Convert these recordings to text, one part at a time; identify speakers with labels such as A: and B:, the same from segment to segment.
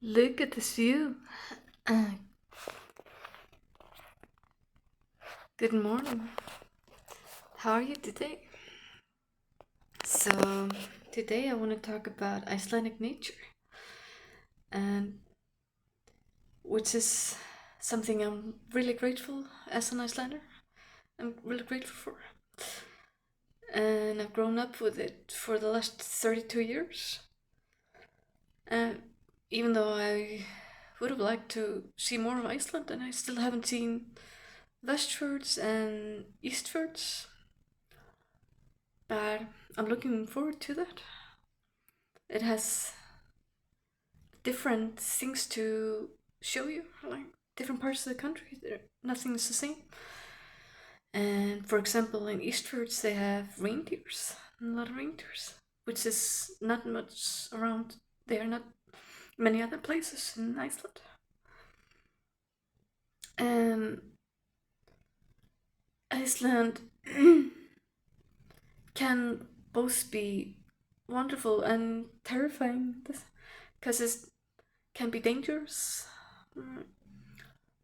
A: Look at this view. Uh, Good morning. How are you today? So, today I want to talk about Icelandic nature, and which is something I'm really grateful as an Icelander. I'm really grateful for. And I've grown up with it for the last 32 years. And even though I would have liked to see more of Iceland, and I still haven't seen Westfjords and Eastfjords, but I'm looking forward to that. It has different things to show you, like different parts of the country. Nothing is the same. And for example, in Eastfjords they have reindeers, a lot of reindeers, which is not much around. There are not many other places in Iceland. And Iceland can both be wonderful and terrifying because it can be dangerous.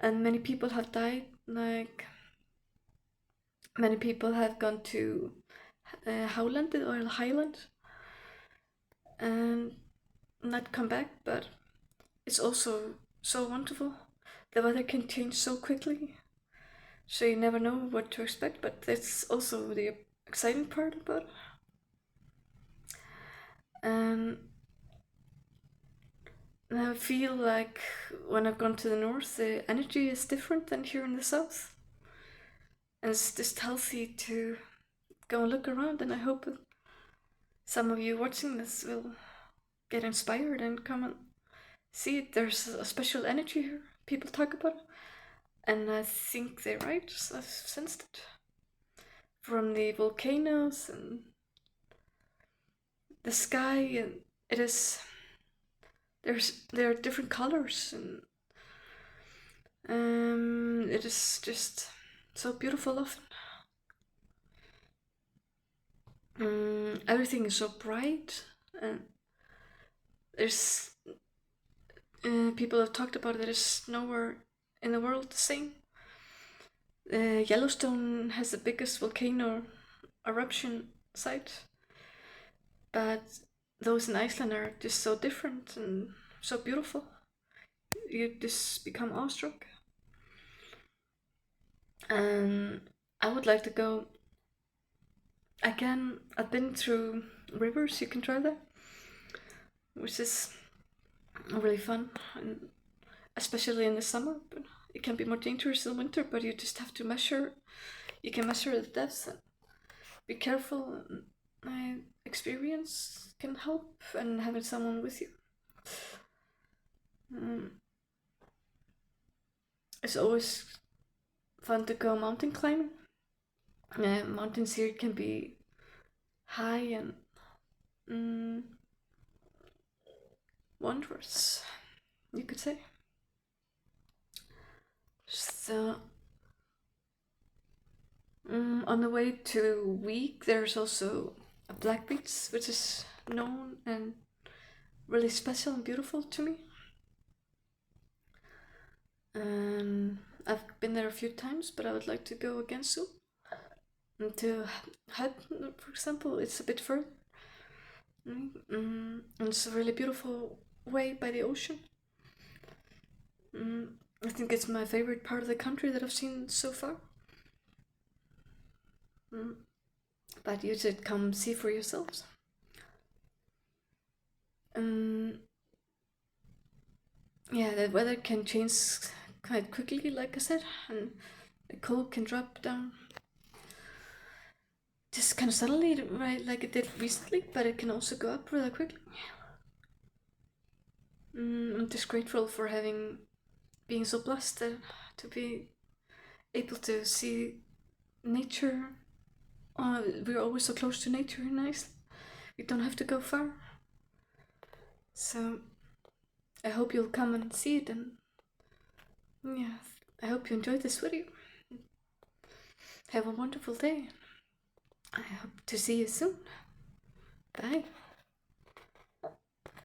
A: And many people have died, like many people have gone to Howlanded or Highland and not come back, but it's also so wonderful. The weather can change so quickly, so you never know what to expect, but that's also the exciting part about it. And I feel like when I've gone to the north, the energy is different than here in the south. And it's just healthy to go and look around, and I hope some of you watching this will get inspired and come and see it. There's a special energy here. People talk about it, and I think they're right. I've sensed it from the volcanoes and the sky, and it is. There are different colors, and it is just so beautiful often. Everything is so bright, and there's people have talked about it. There is nowhere in the world the same. Yellowstone has the biggest volcano eruption site, but those in Iceland are just so different and so beautiful. You just become awestruck. And I would like to go again. I've been through rivers. You can try that, which is really fun, and especially in the summer. But it can be more dangerous in winter. But you just have to measure. You can measure the depths and be careful. Experience can help, and having someone with you. It's always fun to go mountain climbing. Mountains here can be high and wondrous, you could say. So, on the way to Vík, there's also a black beach, which is known and really special and beautiful to me. And I've been there a few times, but I would like to go again soon. And to Höfn, for example, it's a bit further. And it's a really beautiful way by the ocean. I think it's my favorite part of the country that I've seen so far. But you should come see for yourselves. Yeah, the weather can change quite quickly, like I said, and the cold can drop down just kind of suddenly, right, like it did recently, but it can also go up really quickly. I'm just grateful for being so blessed to be able to see nature. We're always so close to nature in Iceland. We don't have to go far. So I hope you'll come and see it, and yeah, I hope you enjoyed this video. Have a wonderful day. I hope to see you soon. Bye.